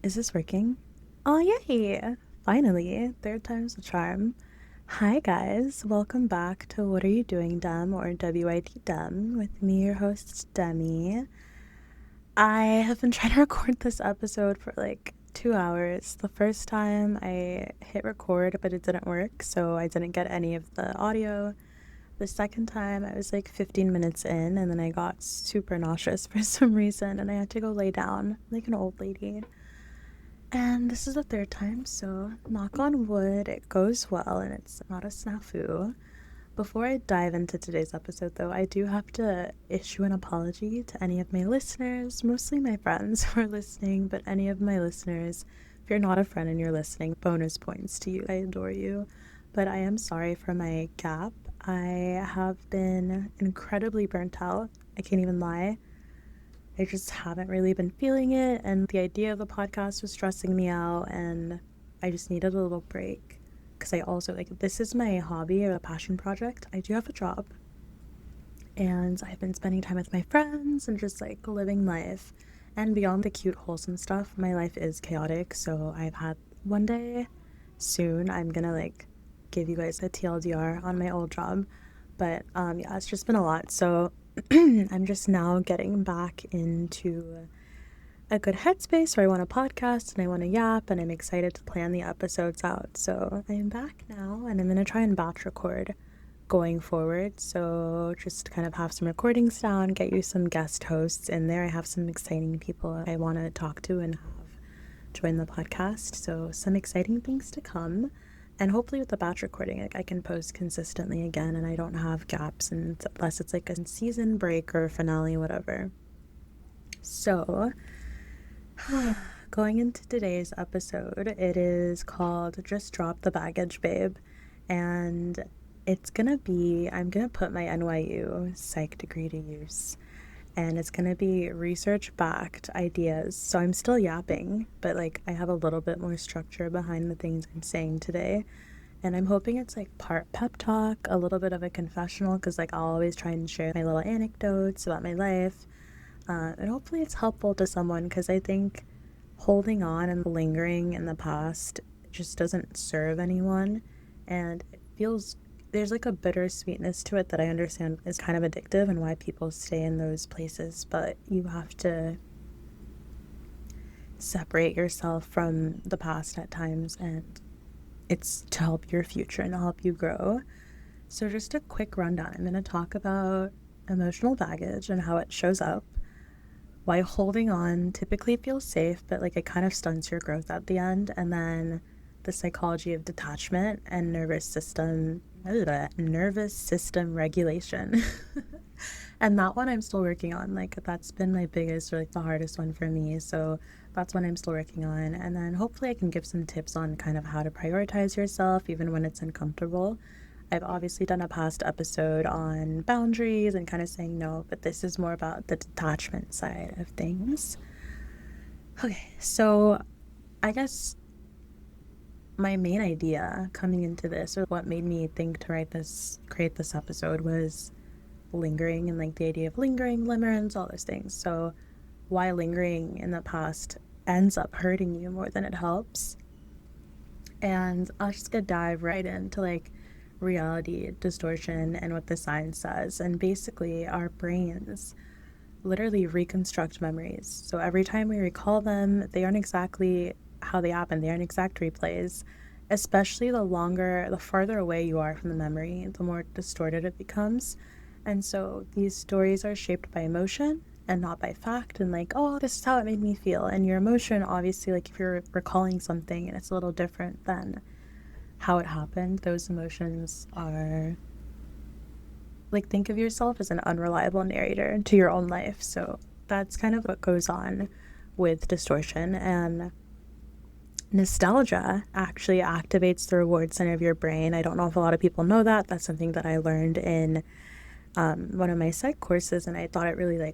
Is this working? Oh, yay! Finally, third time's a charm. Hi, guys. Welcome back to What Are You Doing, Dem, or WYD Dem, with me, your host, Demi. I have been trying to record this episode for like 2 hours. The first time I hit record, but it didn't work, so I didn't get any of the audio. The second time, I was like 15 minutes in, and then I got super nauseous for some reason, and I had to go lay down like an old lady. And this is the third time, so knock on wood, it goes well and it's not a snafu. Before I dive into today's episode, though, I do have to issue an apology to any of my listeners, mostly my friends who are listening, but any of my listeners. If you're not a friend and you're listening, bonus points to you. I adore you. But I am sorry for my gap. I have been incredibly burnt out. I can't even lie. I just haven't really been feeling it, and the idea of the podcast was stressing me out, and I just needed a little break. Because I also, this is my hobby or a passion project. I do have a job, and I've been spending time with my friends and just, living life. And beyond the cute, wholesome stuff, my life is chaotic, so I've had one day soon, I'm gonna, give you guys a TLDR on my old job. But, yeah, it's just been a lot, so I'm just now getting back into a good headspace where I want to podcast and I want to yap and I'm excited to plan the episodes out. So I am back now and I'm going to try and batch record going forward. So just kind of have some recordings down, get you some guest hosts in there. I have some exciting people I want to talk to and have join the podcast. So some exciting things to come. And hopefully with the batch recording, I can post consistently again and I don't have gaps unless it's like a season break or finale, whatever. So, going into today's episode, it is called Just Drop the Baggage, Babe. And I'm gonna put my NYU psych degree to use. And it's gonna be research-backed ideas. So I'm still yapping, but I have a little bit more structure behind the things I'm saying today. And I'm hoping it's part pep talk, a little bit of a confessional, because I'll always try and share my little anecdotes about my life. And hopefully it's helpful to someone, because I think holding on and lingering in the past just doesn't serve anyone. And it feels there's a bittersweetness to it that I understand is kind of addictive and why people stay in those places, but you have to separate yourself from the past at times, and it's to help your future and to help you grow. So just a quick rundown. I'm going to talk about emotional baggage and how it shows up, why holding on typically feels safe, but it kind of stunts your growth at the end, and then the psychology of detachment and nervous system regulation. And that one I'm still working on. That's been my biggest or the hardest one for me, so that's one I'm still working on. And then hopefully I can give some tips on kind of how to prioritize yourself even when it's uncomfortable. I've obviously done a past episode on boundaries and kind of saying no, but this is more about the detachment side of things. Okay, so I guess my main idea coming into this, or what made me think to create this episode, was lingering and the idea of lingering, limerence, all those things. So why lingering in the past ends up hurting you more than it helps. And I'll just gonna dive right into reality distortion and what the science says. And basically our brains literally reconstruct memories. So every time we recall them, they aren't exactly how they happen. They aren't exact replays. Especially the farther away you are from the memory, the more distorted it becomes. And so these stories are shaped by emotion and not by fact, and oh, this is how it made me feel. And your emotion, obviously, if you're recalling something and it's a little different than how it happened, those emotions are think of yourself as an unreliable narrator to your own life. So that's kind of what goes on with distortion. And nostalgia actually activates the reward center of your brain. I don't know if a lot of people know that. That's something that I learned in one of my psych courses, and I thought it really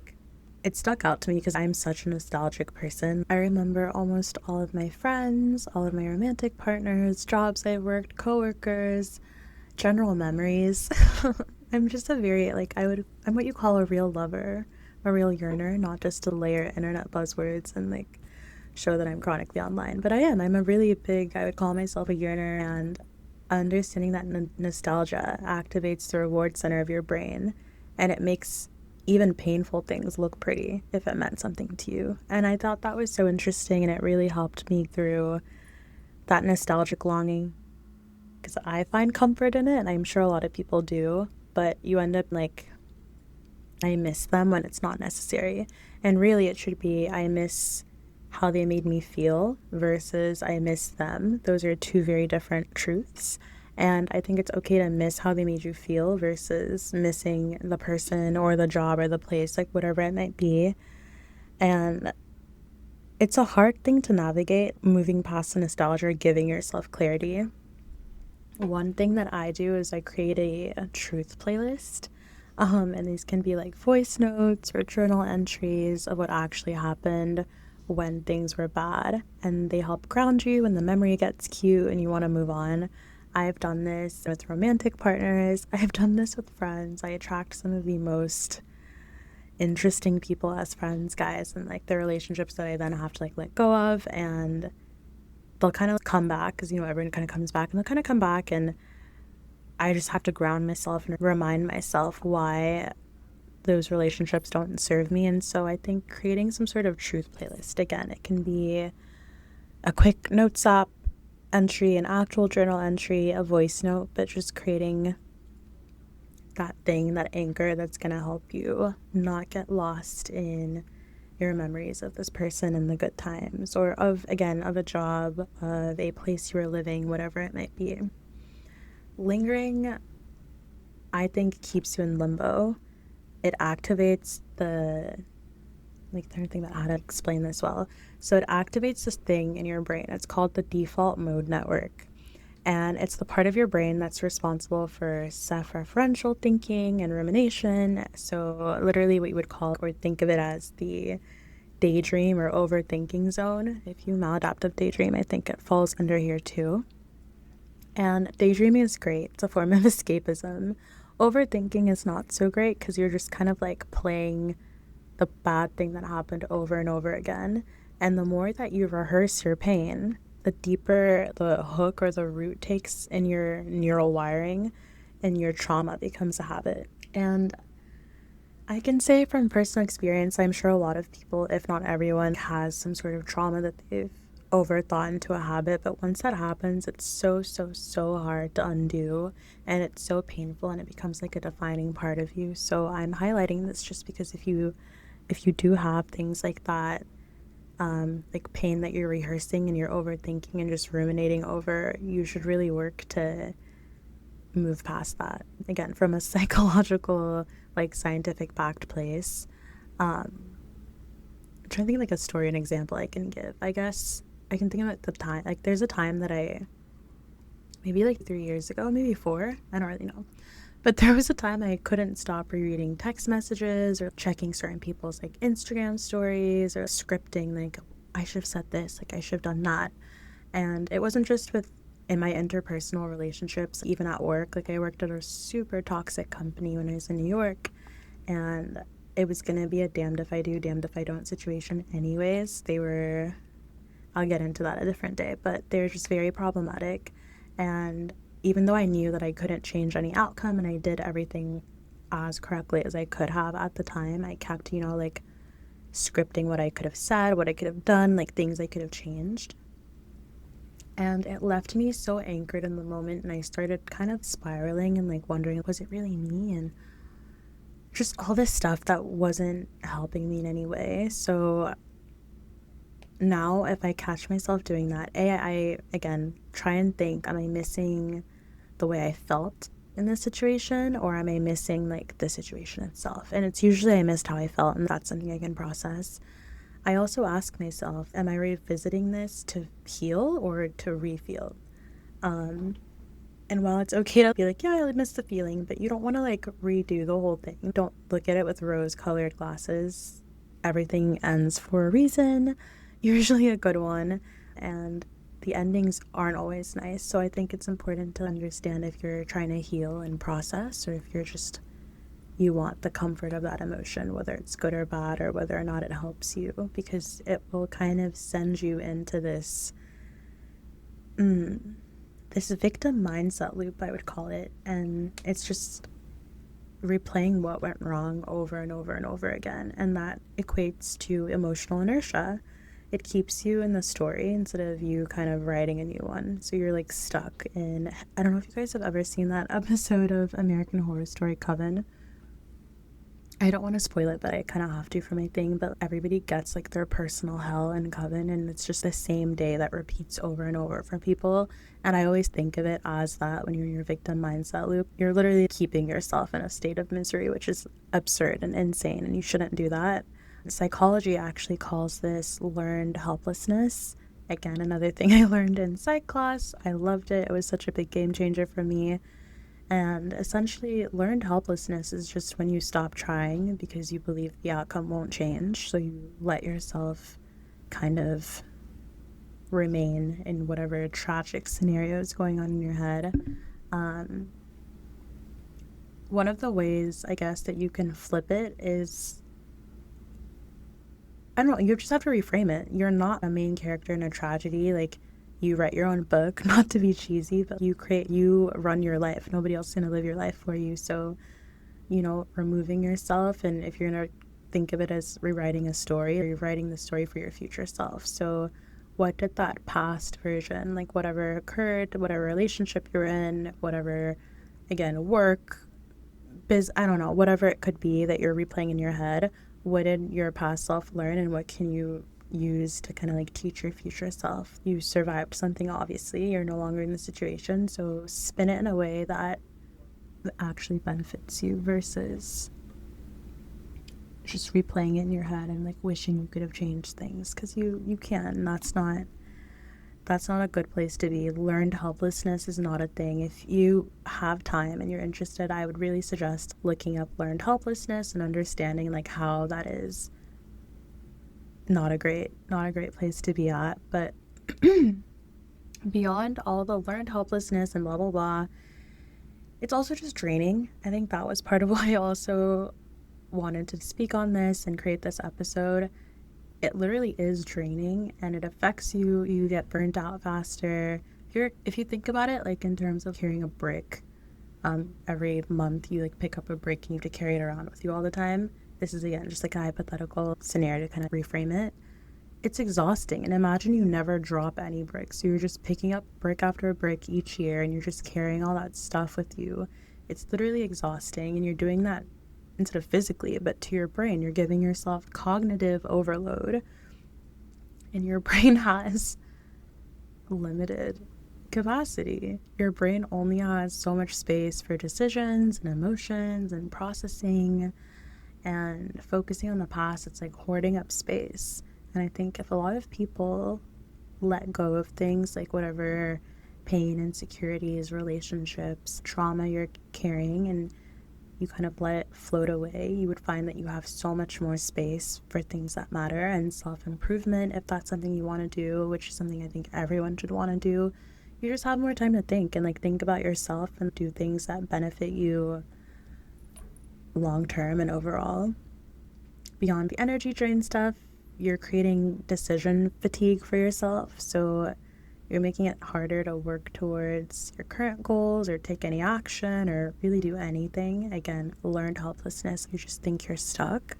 it stuck out to me because I'm such a nostalgic person. I remember almost all of my friends, all of my romantic partners, jobs I've worked, coworkers, general memories. I'm just a very I'm what you call a real lover, a real yearner, not just to layer internet buzzwords and show that I'm chronically online, but I am. I'm a really big, I would call myself a yearner, and understanding that nostalgia activates the reward center of your brain, and it makes even painful things look pretty if it meant something to you. And I thought that was so interesting, and it really helped me through that nostalgic longing, because I find comfort in it, and I'm sure a lot of people do, but you end up like, I miss them when it's not necessary. And really, it should be, I miss how they made me feel versus I miss them. Those are two very different truths. And I think it's okay to miss how they made you feel versus missing the person or the job or the place, like whatever it might be. And it's a hard thing to navigate, moving past the nostalgia, giving yourself clarity. One thing that I do is I create a truth playlist. And these can be like voice notes or journal entries of what actually happened when things were bad. And they help ground you when the memory gets cute and you want to move on. I've done this with romantic partners. I've done this with friends. I attract some of the most interesting people as friends, guys, and like the relationships that I then have to like let go of, and they'll kind of come back because, you know, everyone kind of comes back, and they'll kind of come back, and I just have to ground myself and remind myself why those relationships don't serve me. And so I think creating some sort of truth playlist, again, it can be a quick notes app entry, an actual journal entry, a voice note, but just creating that thing, that anchor that's going to help you not get lost in your memories of this person and the good times, or of, again, of a job, of a place you were living, whatever it might be. Lingering, I think, keeps you in limbo. It activates the, like, trying to think about how to explain this well. So it activates this thing in your brain. It's called the default mode network. And it's the part of your brain that's responsible for self-referential thinking and rumination. So literally what you would call or think of it as the daydream or overthinking zone. If you maladaptive daydream, I think it falls under here too. And daydreaming is great. It's a form of escapism. Overthinking is not so great because you're just kind of like playing the bad thing that happened over and over again. And the more that you rehearse your pain, the deeper the hook or the root takes in your neural wiring, and your trauma becomes a habit. And I can say from personal experience, I'm sure a lot of people, if not everyone, has some sort of trauma that they've overthought into a habit. But once that happens, it's so hard to undo, and it's so painful, and it becomes like a defining part of you. So I'm highlighting this just because if you do have things like that, like pain that you're rehearsing and you're overthinking and just ruminating over, you should really work to move past that. Again, from a psychological, like scientific backed place. I'm trying to think of like a story, an example I can give. I guess I can think about the time, like there's a time that maybe like 3 years ago, maybe 4, I don't really know. But there was a time I couldn't stop rereading text messages or checking certain people's like Instagram stories or scripting, like I should have said this, like I should have done that. And it wasn't just in my interpersonal relationships, even at work. Like I worked at a super toxic company when I was in New York, and it was going to be a damned if I do, damned if I don't situation anyways. I'll get into that a different day, but they're just very problematic. And even though I knew that I couldn't change any outcome and I did everything as correctly as I could have at the time, I kept, like scripting what I could have said, what I could have done, like things I could have changed. And it left me so anchored in the moment, and I started kind of spiraling and like wondering, was it really me? And just all this stuff that wasn't helping me in any way. So now if I catch myself doing that, I again try and think, am I missing the way I felt in this situation, or am I missing like the situation itself? And it's usually I missed how I felt, and that's something I can process. I also ask myself, am I revisiting this to heal or to refeel? And while it's okay to be like, yeah, I missed the feeling, but you don't want to like redo the whole thing. Don't look at it with rose-colored glasses. Everything ends for a reason, usually a good one, and the endings aren't always nice. So I think it's important to understand if you're trying to heal and process, or if you're just you want the comfort of that emotion, whether it's good or bad, or whether or not it helps you, because it will kind of send you into this this victim mindset loop, I would call it. And it's just replaying what went wrong over and over and over again, and that equates to emotional inertia. It keeps you in the story instead of you kind of writing a new one. So you're like stuck in, I don't know if you guys have ever seen that episode of American Horror Story, Coven. I don't want to spoil it, but I kind of have to for my thing. But everybody gets like their personal hell in Coven, and it's just the same day that repeats over and over for people. And I always think of it as that when you're in your victim mindset loop, you're literally keeping yourself in a state of misery, which is absurd and insane, and you shouldn't do that. Psychology actually calls this learned helplessness. Again, another thing I learned in psych class. I loved it. It was such a big game changer for me. And essentially, learned helplessness is just when you stop trying because you believe the outcome won't change. So you let yourself kind of remain in whatever tragic scenario is going on in your head. One of the ways, I guess, that you can flip it is, I don't know, you just have to reframe it. You're not a main character in a tragedy. Like, you write your own book, not to be cheesy, but you run your life. Nobody else is going to live your life for you. So, removing yourself, and if you're going to think of it as rewriting a story, or you're writing the story for your future self. So what did that past version, like whatever occurred, whatever relationship you're in, whatever, again, work, I don't know, whatever it could be that you're replaying in your head, what did your past self learn, and what can you use to kind of like teach your future self? You survived something, obviously, you're no longer in the situation, so spin it in a way that actually benefits you versus just replaying it in your head and like wishing you could have changed things, because you can, and that's not a good place to be. Learned helplessness is not a thing. If you have time and you're interested, I would really suggest looking up learned helplessness and understanding like how that is not a great place to be at. But beyond all the learned helplessness and blah blah blah, it's also just draining. I think that was part of why I also wanted to speak on this and create this episode. It literally is draining, and it affects you. You get burnt out faster. If you think about it, like in terms of carrying a brick, every month you like pick up a brick and you have to carry it around with you all the time. This is, again, just like a hypothetical scenario to kind of reframe it. It's exhausting. And imagine you never drop any bricks. So you're just picking up brick after brick each year, and you're just carrying all that stuff with you. It's literally exhausting, and you're doing that instead of physically, but to your brain. You're giving yourself cognitive overload, and your brain has limited capacity. Your brain only has so much space for decisions and emotions and processing, and focusing on the past, it's like hoarding up space. And I think if a lot of people let go of things, like whatever pain, insecurities, relationships, trauma you're carrying, and you kind of let it float away, you would find that you have so much more space for things that matter and self-improvement, if that's something you want to do, which is something I think everyone should want to do. You just have more time to think and like think about yourself and do things that benefit you long-term and overall. Beyond the energy drain stuff, you're creating decision fatigue for yourself. So you're making it harder to work towards your current goals or take any action or really do anything. Again, learned helplessness. You just think you're stuck.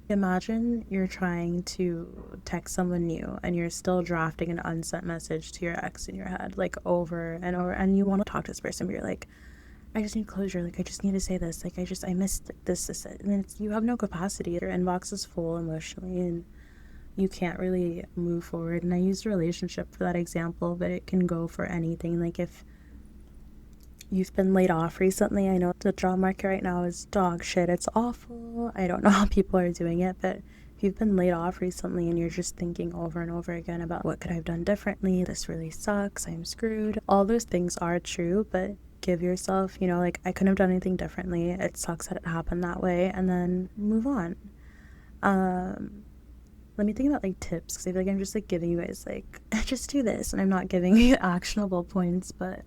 Imagine you're trying to text someone new and you're still drafting an unsent message to your ex in your head, like over and over, and you want to talk to this person, but you're like, I just need closure. Like, I just need to say this. Like, I missed this. And then you have no capacity. Your inbox is full emotionally, and you can't really move forward. And I used a relationship for that example, but it can go for anything. Like, if you've been laid off recently, I know the job market right now is dog shit. It's awful. I don't know how people are doing it, but if you've been laid off recently and you're just thinking over and over again about what could I have done differently, this really sucks, I'm screwed. All those things are true, but give yourself, like, I couldn't have done anything differently. It sucks that it happened that way, and then move on. Let me think about like tips, because I feel like I'm just like giving you guys like just do this, and I'm not giving you actionable points. But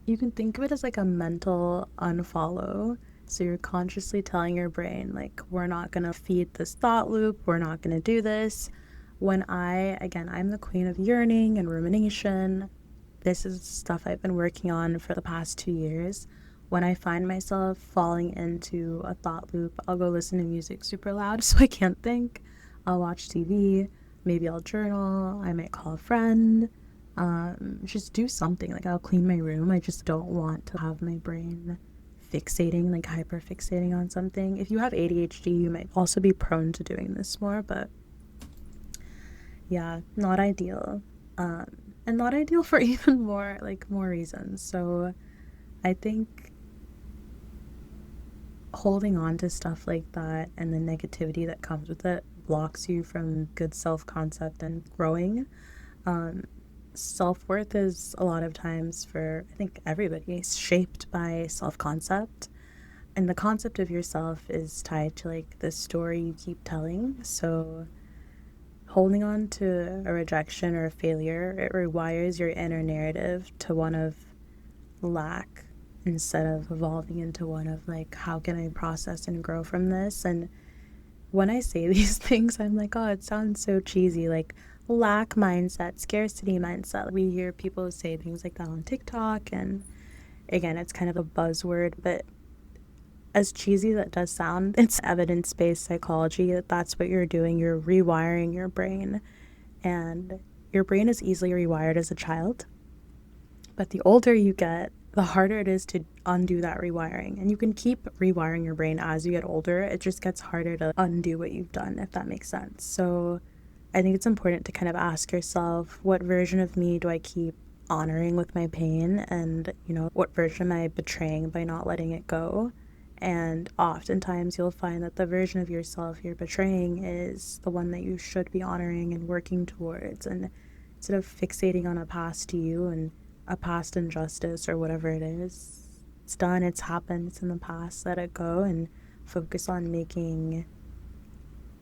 you can think of it as like a mental unfollow. So you're consciously telling your brain, like, we're not going to feed this thought loop. We're not going to do this. Again, I'm the queen of yearning and rumination. This is stuff I've been working on for the past 2 years. When I find myself falling into a thought loop, I'll go listen to music super loud so I can't think. I'll watch TV. Maybe I'll journal. I might call a friend. Just do something. Like, I'll clean my room. I just don't want to have my brain fixating, like hyper fixating on something. If you have ADHD, you might also be prone to doing this more, but yeah, not ideal. And not ideal for even more reasons. So I think holding on to stuff like that and the negativity that comes with it blocks you from good self-concept and growing. Self-worth is a lot of times, for I think everybody, shaped by self-concept, and the concept of yourself is tied to like the story you keep telling. So holding on to a rejection or a failure, it rewires your inner narrative to one of lack instead of evolving into one of like, how can I process and grow from this? And when I say these things, I'm like, oh, it sounds so cheesy, like lack mindset, scarcity mindset. We hear people say things like that on TikTok, and again, it's kind of a buzzword, but as cheesy that does sound, it's evidence-based psychology. That's what you're doing. You're rewiring your brain, and your brain is easily rewired as a child, but the older you get, the harder it is to undo that rewiring. And you can keep rewiring your brain as you get older. It just gets harder to undo what you've done, if that makes sense. So I think it's important to kind of ask yourself, what version of me do I keep honoring with my pain? And, what version am I betraying by not letting it go? And oftentimes you'll find that the version of yourself you're betraying is the one that you should be honoring and working towards. And instead of fixating on a past you and a past injustice or whatever it is, it's done, it's happened, it's in the past, let it go and focus on making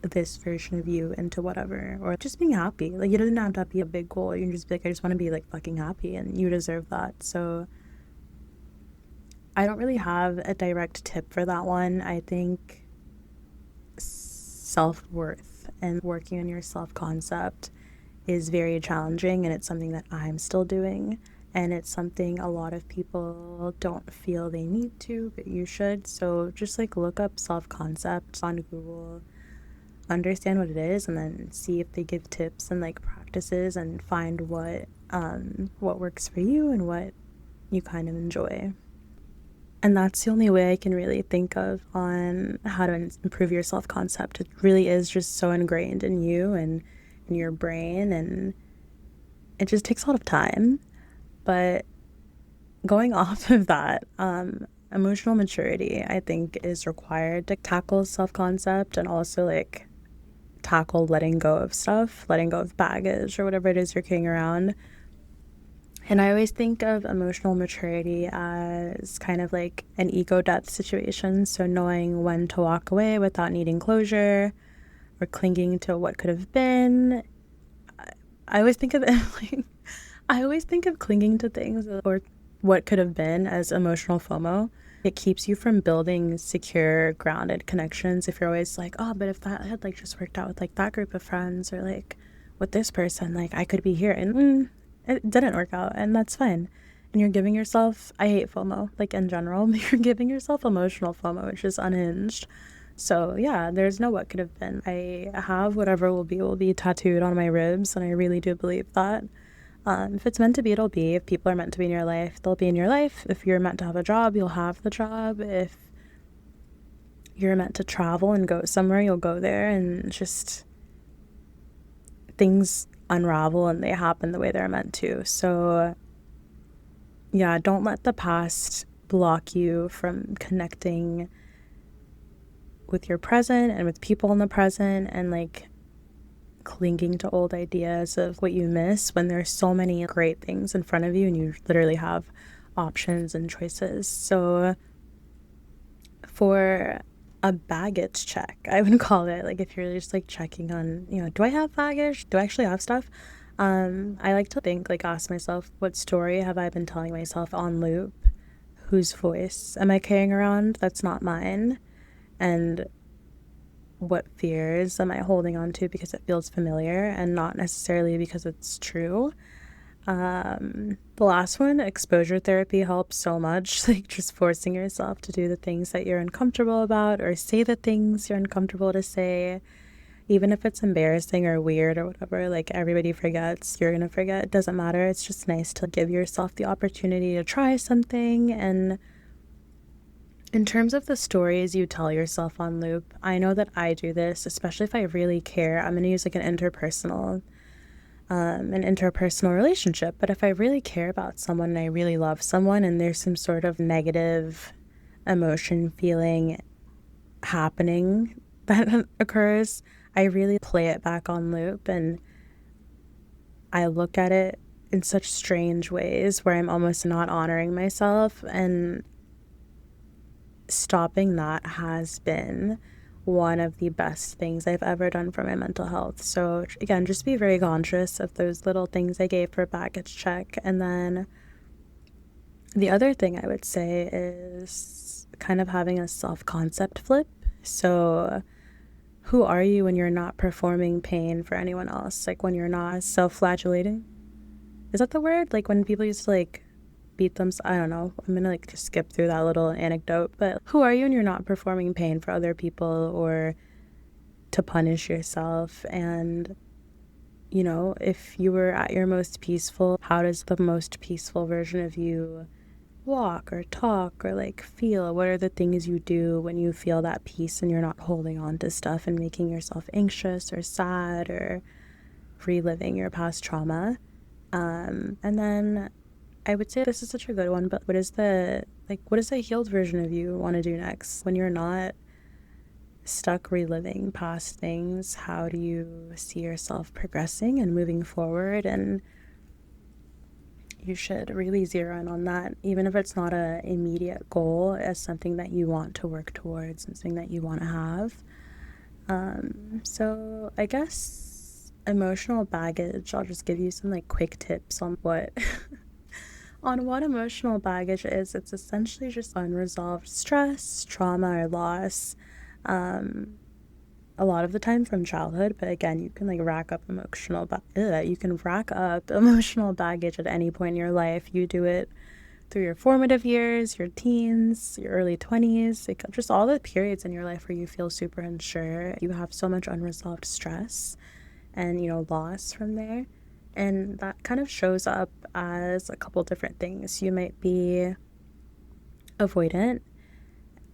this version of you into whatever, or just being happy. Like, you don't have to be a big goal. You can just be like, I just want to be like fucking happy, and you deserve that. So I don't really have a direct tip for that one. I think self-worth and working on your self-concept is very challenging, and it's something that I'm still doing, and it's something a lot of people don't feel they need to, but you should. So just like look up self-concept on Google, understand what it is, and then see if they give tips and like practices, and find what works for you and what you kind of enjoy. And that's the only way I can really think of on how to improve your self-concept. It really is just so ingrained in you and in your brain, and it just takes a lot of time. But going off of that, emotional maturity, I think, is required to tackle self-concept, and also like tackle letting go of stuff, letting go of baggage or whatever it is you're carrying around. And I always think of emotional maturity as kind of like an ego death situation. So knowing when to walk away without needing closure or clinging to what could have been. I always think of it like, I always think of clinging to things or what could have been as emotional FOMO. It keeps you from building secure, grounded connections. If you're always like, oh, but if that had like just worked out with like that group of friends, or like with this person, like I could be here. And it didn't work out, and that's fine. And you're giving yourself, I hate FOMO, like in general, but you're giving yourself emotional FOMO, which is unhinged. So yeah, there's no what could have been. I have whatever will be tattooed on my ribs, and I really do believe that. If it's meant to be, it'll be. If people are meant to be in your life, they'll be in your life. If you're meant to have a job, you'll have the job. If you're meant to travel and go somewhere, you'll go there, and just things unravel and they happen the way they're meant to. So yeah, don't let the past block you from connecting with your present and with people in the present, and like clinging to old ideas of what you miss when there's so many great things in front of you and you literally have options and choices. So for a baggage check, I would call it, like if you're just like checking on, do I have baggage? Do I actually have stuff? I like to think, like, ask myself, what story have I been telling myself on loop? Whose voice am I carrying around that's not mine? And what fears am I holding on to because it feels familiar and not necessarily because it's true? The last one, exposure therapy, helps so much. Like, just forcing yourself to do the things that you're uncomfortable about or say the things you're uncomfortable to say, even if it's embarrassing or weird or whatever. Like, everybody forgets, you're gonna forget, it doesn't matter. It's just nice to give yourself the opportunity to try something. And in terms of the stories you tell yourself on loop, I know that I do this, especially if I really care. I'm gonna use like an interpersonal relationship. But if I really care about someone and I really love someone and there's some sort of negative emotion feeling happening that occurs, I really play it back on loop, and I look at it in such strange ways where I'm almost not honoring myself. And stopping that has been one of the best things I've ever done for my mental health. So again, just be very conscious of those little things I gave for baggage check. And then the other thing I would say is kind of having a self-concept flip. So who are you when you're not performing pain for anyone else? Like, when you're not self-flagellating? Is that the word? Like, when people used to like beat them, I don't know, I'm gonna like just skip through that little anecdote. But who are you when you're not performing pain for other people or to punish yourself? And you know, if you were at your most peaceful, how does the most peaceful version of you walk or talk or like feel? What are the things you do when you feel that peace and you're not holding on to stuff and making yourself anxious or sad or reliving your past trauma? And then I would say this is such a good one, but what does the healed version of you want to do next when you're not stuck reliving past things? How do you see yourself progressing and moving forward? And you should really zero in on that, even if it's not an immediate goal, as something that you want to work towards, something that you want to have. So I guess emotional baggage, I'll just give you some like quick tips on what on what emotional baggage is. It's essentially just unresolved stress, trauma, or loss. A lot of the time from childhood, but again, you can like rack up emotional baggage at any point in your life. You do it through your formative years, your teens, your early 20s, like just all the periods in your life where you feel super unsure. You have so much unresolved stress and, you know, loss from there. And that kind of shows up as a couple different things. You might be avoidant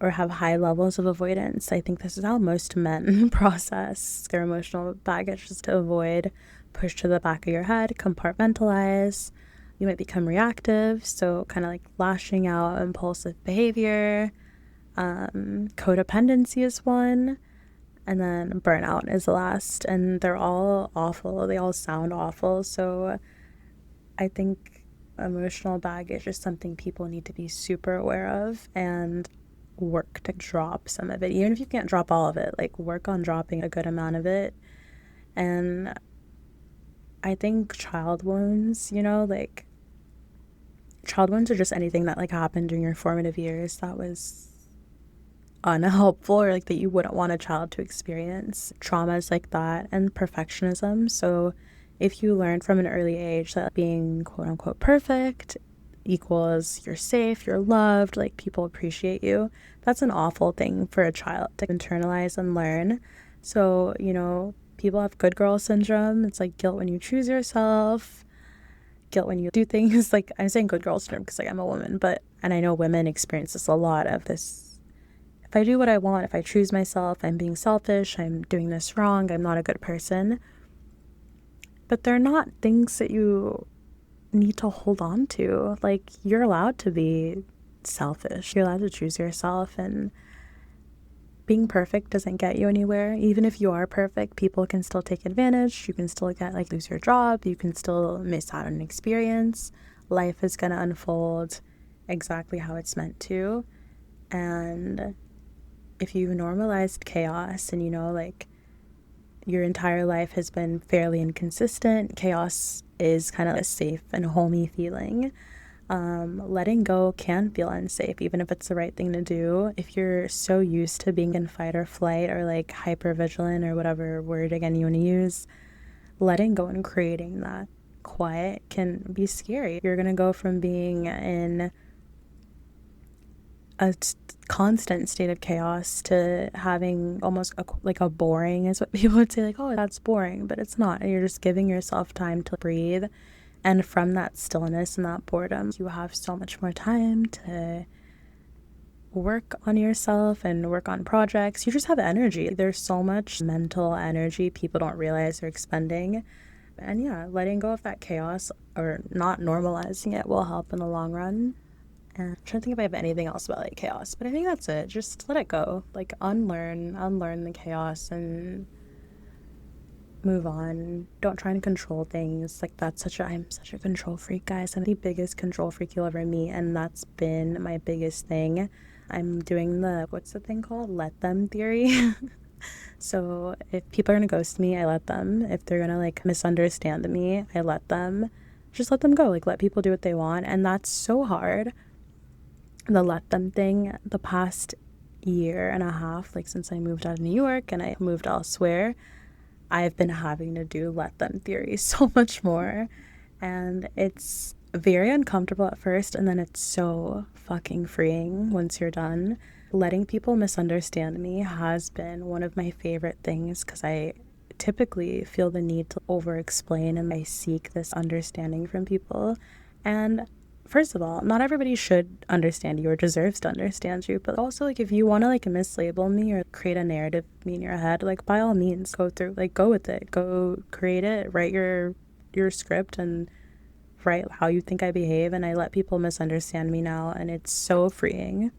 or have high levels of avoidance. I think this is how most men process their emotional baggage, is to avoid, push to the back of your head, compartmentalize. You might become reactive, so kind of like lashing out, impulsive behavior. Codependency is one. And then burnout is the last. And they're all awful. They all sound awful. So I think emotional baggage is something people need to be super aware of and work to drop some of it. Even if you can't drop all of it, like work on dropping a good amount of it. And I think child wounds, you know, like child wounds are just anything that like happened during your formative years that was unhelpful or like that you wouldn't want a child to experience. Traumas like that, and perfectionism. So if you learn from an early age that being quote unquote perfect equals you're safe, you're loved, like people appreciate you, that's an awful thing for a child to internalize and learn. So, you know, people have good girl syndrome. It's like guilt when you choose yourself, guilt when you do things. Like, I'm saying good girl syndrome because like I'm a woman, but and I know women experience this a lot of this. If I do what I want, if I choose myself, I'm being selfish, I'm doing this wrong, I'm not a good person. But they're not things that you need to hold on to. Like, you're allowed to be selfish. You're allowed to choose yourself, and being perfect doesn't get you anywhere. Even if you are perfect, people can still take advantage. You can still get like lose your job. You can still miss out on an experience. Life is going to unfold exactly how it's meant to. And if you normalized chaos and, you know, like your entire life has been fairly inconsistent, chaos is kind of a safe and homey feeling. Letting go can feel unsafe, even if it's the right thing to do. If you're so used to being in fight or flight or like hyper vigilant or whatever word again you want to use, letting go and creating that quiet can be scary. You're going to go from being in a constant state of chaos to having almost like a boring is what people would say, like, oh, that's boring, but it's not. You're just giving yourself time to breathe, and from that stillness and that boredom you have so much more time to work on yourself and work on projects. You just have energy. There's so much mental energy people don't realize they're expending, and yeah, letting go of that chaos or not normalizing it will help in the long run. And I'm trying to think if I have anything else about like chaos, but I think that's it. Just let it go. Like unlearn the chaos and move on. Don't try and control things. Like I'm such a control freak, guys. I'm the biggest control freak you'll ever meet, and that's been my biggest thing. I'm doing what's the thing called? Let them theory. So if people are gonna ghost me, I let them. If they're gonna like misunderstand me, I let them. Just let them go. Like let people do what they want, and that's so hard. The let them thing, the past year and a half, like since I moved out of New York and I moved elsewhere, I've been having to do let them theory so much more, and it's very uncomfortable at first, and then it's so fucking freeing once you're done. Letting people misunderstand me has been one of my favorite things because I typically feel the need to over explain and I seek this understanding from people. And first of all, not everybody should understand you or deserves to understand you, but also like if you want to like mislabel me or create a narrative of me in your head, like by all means go with it, go create it, write your script and write how you think I behave. And I let people misunderstand me now, and it's so freeing.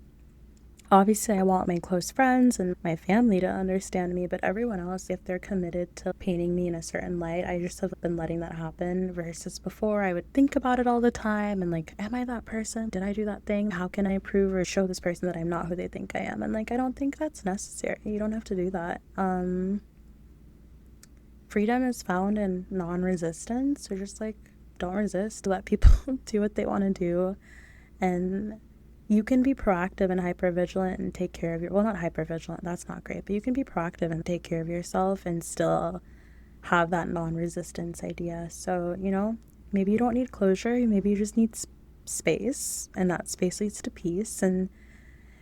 Obviously, I want my close friends and my family to understand me, but everyone else, if they're committed to painting me in a certain light, I just have been letting that happen. Versus before, I would think about it all the time and like, am I that person? Did I do that thing? How can I prove or show this person that I'm not who they think I am? And like, I don't think that's necessary. You don't have to do that. Freedom is found in non-resistance, or just like, don't resist. Let people do what they want to do, and you can be proactive and hypervigilant and take care of not hypervigilant, that's not great, but you can be proactive and take care of yourself and still have that non-resistance idea. So, maybe you don't need closure, maybe you just need space, and that space leads to peace. And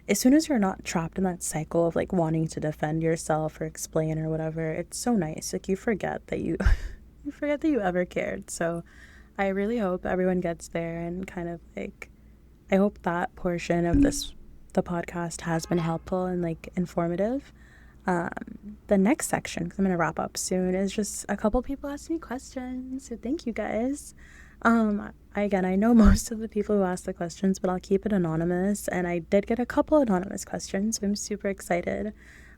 as soon as you're not trapped in that cycle of like wanting to defend yourself or explain or whatever, it's so nice. Like you forget that you ever cared. So I really hope everyone gets there, and kind of like, I hope that portion of the podcast has been helpful and like informative. The next section, because I'm going to wrap up soon, is just a couple people asked me questions. So thank you guys. I know most of the people who asked the questions, but I'll keep it anonymous. And I did get a couple anonymous questions, so I'm super excited.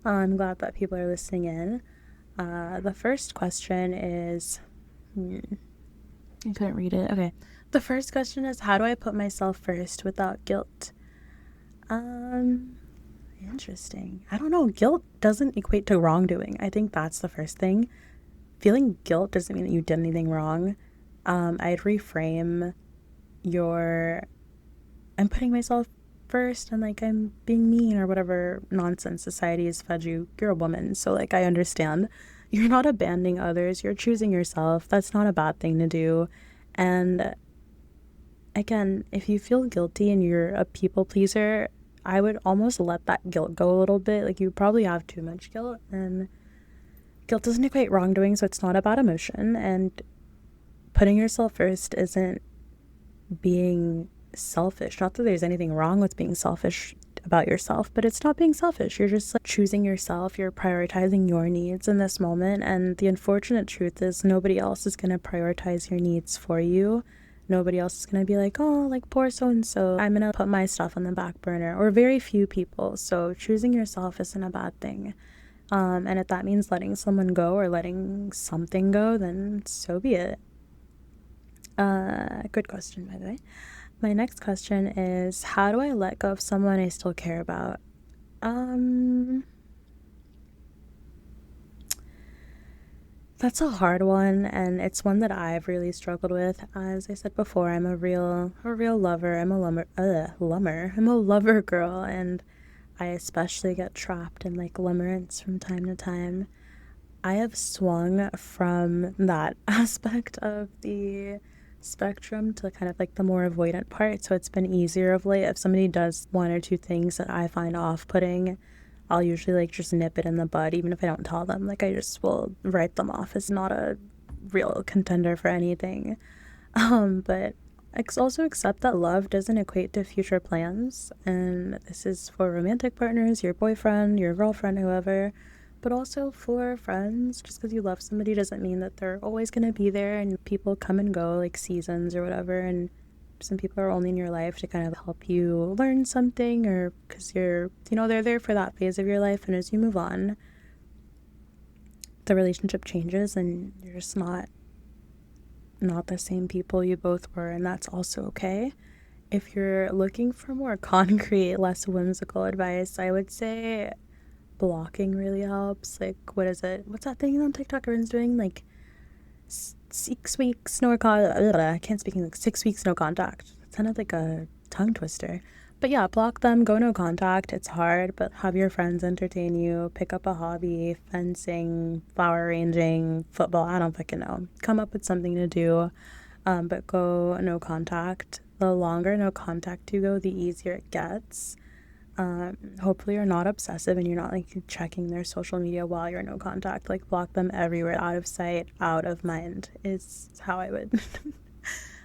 I'm glad that people are listening in. The first question is, I couldn't read it. Okay. The first question is, how do I put myself first without guilt? Interesting. I don't know. Guilt doesn't equate to wrongdoing. I think that's the first thing. Feeling guilt doesn't mean that you did anything wrong. I'd reframe I'm putting myself first and like I'm being mean or whatever nonsense society has fed you. You're a woman, so like I understand. You're not abandoning others. You're choosing yourself. That's not a bad thing to do. And again, if you feel guilty and you're a people pleaser, I would almost let that guilt go a little bit. Like you probably have too much guilt, and guilt doesn't equate wrongdoing, so it's not a bad emotion. And putting yourself first isn't being selfish. Not that there's anything wrong with being selfish about yourself, but it's not being selfish. You're just like choosing yourself. You're prioritizing your needs in this moment. And the unfortunate truth is nobody else is going to prioritize your needs for you. Nobody else is going to be like, oh, like poor so-and-so, I'm going to put my stuff on the back burner, or very few people. So choosing yourself isn't a bad thing. And if that means letting someone go or letting something go, then so be it. Good question, by the way. My next question is, how do I let go of someone I still care about? That's a hard one, and it's one that I've really struggled with. As I said before, I'm a real lover. I'm a lover girl, and I especially get trapped in like limerence from time to time. I have swung from that aspect of the spectrum to kind of like the more avoidant part. So it's been easier of late. If somebody does one or two things that I find off putting, I'll usually like just nip it in the bud, even if I don't tell them. Like I just will write them off as not a real contender for anything. But also accept that love doesn't equate to future plans. And this is for romantic partners, your boyfriend, your girlfriend, whoever, but also for friends. Just because you love somebody doesn't mean that they're always going to be there, and people come and go like seasons or whatever. And some people are only in your life to kind of help you learn something, or because they're there for that phase of your life. And as you move on, the relationship changes and you're just not the same people you both were, and that's also okay. If you're looking for more concrete, less whimsical advice, I would say blocking really helps. Like, what is it? What's that thing on TikTok everyone's doing? Like, 6 weeks no contact. I can't speak English. 6 weeks no contact. It's kind of like a tongue twister. But yeah, block them, go no contact. It's hard, but have your friends entertain you. Pick up a hobby, fencing, flower arranging, football. I don't fucking know. Come up with something to do, but go no contact. The longer no contact you go, the easier it gets. Hopefully you're not obsessive and you're not like checking their social media while you're no contact. Like block them everywhere, out of sight, out of mind is how I would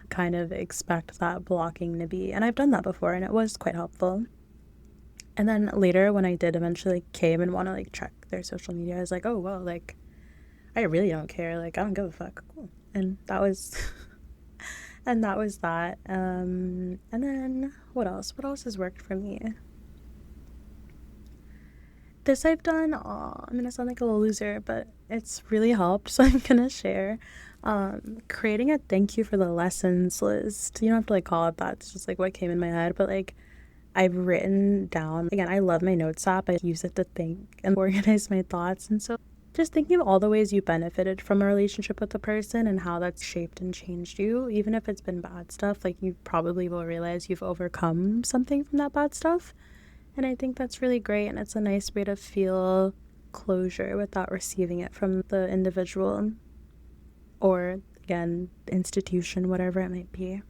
kind of expect that blocking to be. And I've done that before and it was quite helpful. And then later when I did eventually came and want to like check their social media, I was like, oh well, like I really don't care. Like I don't give a fuck. Cool. And that was and that was that. And then what else? What else has worked for me? This I've done, I'm gonna sound like a little loser, but it's really helped, so I'm gonna share. Creating a thank you for the lessons list. You don't have to like call it that, it's just like what came in my head, but like I've written down, again, I love my notes app. I use it to think and organize my thoughts. And so just thinking of all the ways you benefited from a relationship with the person and how that's shaped and changed you, even if it's been bad stuff, like you probably will realize you've overcome something from that bad stuff. And I think that's really great, and it's a nice way to feel closure without receiving it from the individual or, again, the institution, whatever it might be.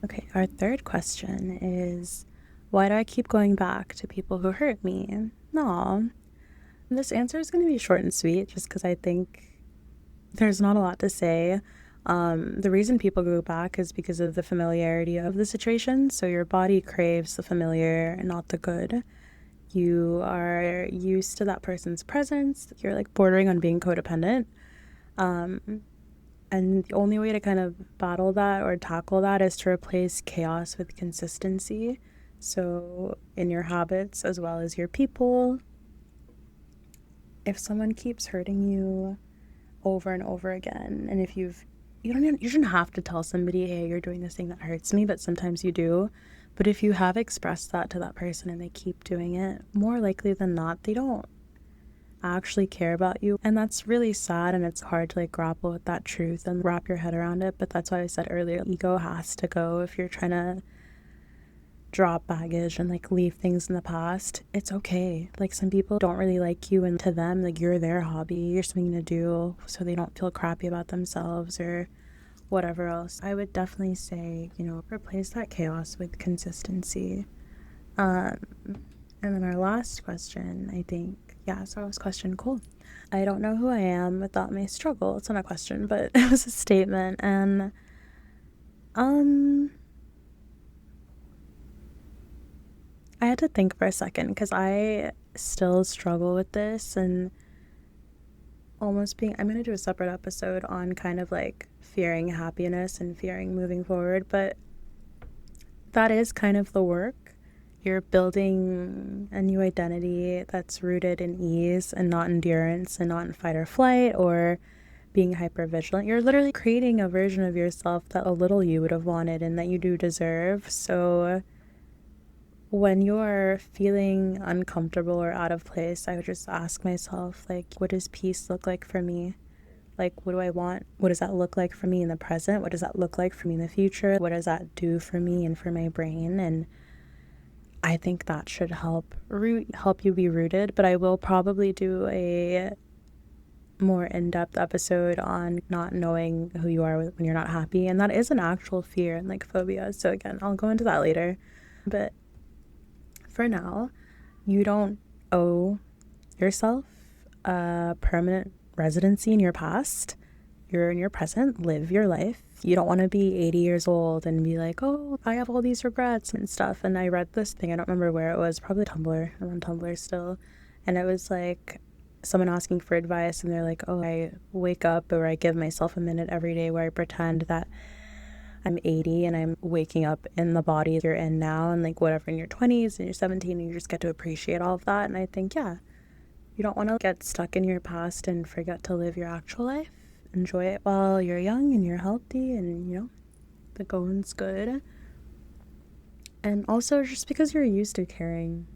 Okay, our third question is, why do I keep going back to people who hurt me? No. This answer is going to be short and sweet just because I think there's not a lot to say. The reason people go back is because of the familiarity of the situation. So your body craves the familiar and not the good. You are used to that person's presence. You're like bordering on being codependent. And the only way to kind of battle that or tackle that is to replace chaos with consistency. So in your habits as well as your people, if someone keeps hurting you over and over again, and if you shouldn't have to tell somebody, hey, you're doing this thing that hurts me, but sometimes you do. But if you have expressed that to that person and they keep doing it, more likely than not, they don't actually care about you. And that's really sad, and it's hard to like grapple with that truth and wrap your head around it. But that's why I said earlier, ego has to go if you're trying to drop baggage and like leave things in the past. It's okay. Like some people don't really like you, and to them like you're their hobby, you're something to do so they don't feel crappy about themselves or whatever else. I would definitely say, replace that chaos with consistency. And then our last question, I think, so our last question, cool. I don't know who I am without my struggle. It's not a question, but it was a statement. And I had to think for a second because I still struggle with this, and I'm going to do a separate episode on kind of like fearing happiness and fearing moving forward, but that is kind of the work. You're building a new identity that's rooted in ease and not endurance and not in fight or flight or being hyper vigilant. You're literally creating a version of yourself that a little you would have wanted and that you do deserve. So when you're feeling uncomfortable or out of place, I would just ask myself, like, what does peace look like for me? Like, what do I want? What does that look like for me in the present? What does that look like for me in the future? What does that do for me and for my brain? And I think that should help you be rooted. But I will probably do a more in-depth episode on not knowing who you are when you're not happy, and that is an actual fear and like phobia. So again, I'll go into that later. But for now, you don't owe yourself a permanent residency in your past. You're in your present, live your life. You don't want to be 80 years old and be like, oh, I have all these regrets and stuff. And I read this thing, I don't remember where it was, probably Tumblr. I'm on Tumblr still. And it was like someone asking for advice, and they're like, oh, I wake up or I give myself a minute every day where I pretend that I'm 80 and I'm waking up in the body you're in now, and like whatever in your 20s and you're 17, and you just get to appreciate all of that. And I think, yeah, you don't want to get stuck in your past and forget to live your actual life. Enjoy it while you're young and you're healthy and, you know, the going's good. And also, just because you're used to carrying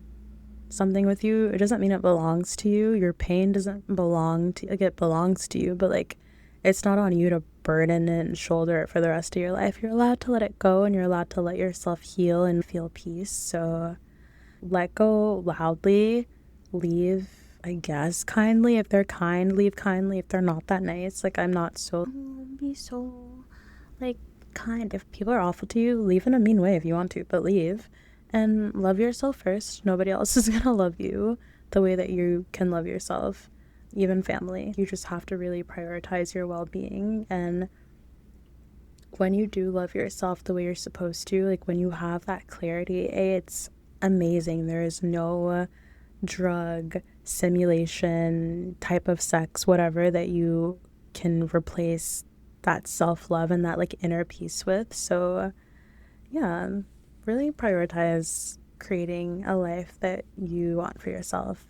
something with you, it doesn't mean it belongs to you. Your pain doesn't belong to, like, it belongs to you, but like, it's not on you to burden it and shoulder it for the rest of your life. You're allowed to let it go, and you're allowed to let yourself heal and feel peace. So let go loudly, leave, I guess, kindly. If they're kind, leave kindly. If they're not that nice, like, I'm not so, be so, like, kind. If people are awful to you, leave in a mean way if you want to, but leave. And love yourself first. Nobody else is gonna love you the way that you can love yourself, even family. You just have to really prioritize your well-being. And when you do love yourself the way you're supposed to, like when you have that clarity, it's amazing. There is no drug, simulation, type of sex, whatever, that you can replace that self-love and that like inner peace with. So yeah, really prioritize creating a life that you want for yourself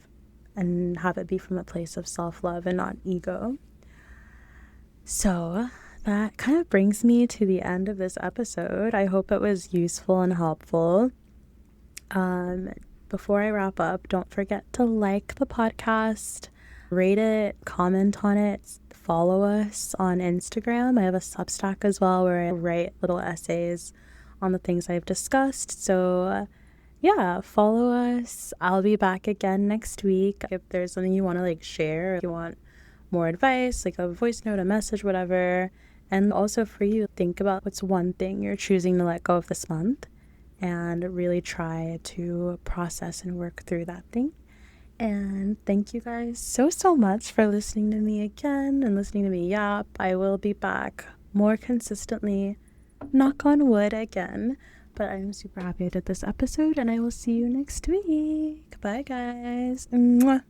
and have it be from a place of self-love and not ego. So that kind of brings me to the end of this episode. I hope it was useful and helpful. Before I wrap up, don't forget to like the podcast, rate it, comment on it, follow us on Instagram. I have a Substack as well where I write little essays on the things I've discussed. So yeah, follow us. I'll be back again next week. If there's something you want to like share, if you want more advice, like a voice note, a message, whatever. And also for you, think about what's one thing you're choosing to let go of this month, and really try to process and work through that thing. And thank you guys so much for listening to me again and listening to me yap. I will be back more consistently, knock on wood again. But I'm super happy I did this episode, and I will see you next week. Bye, guys. Mwah.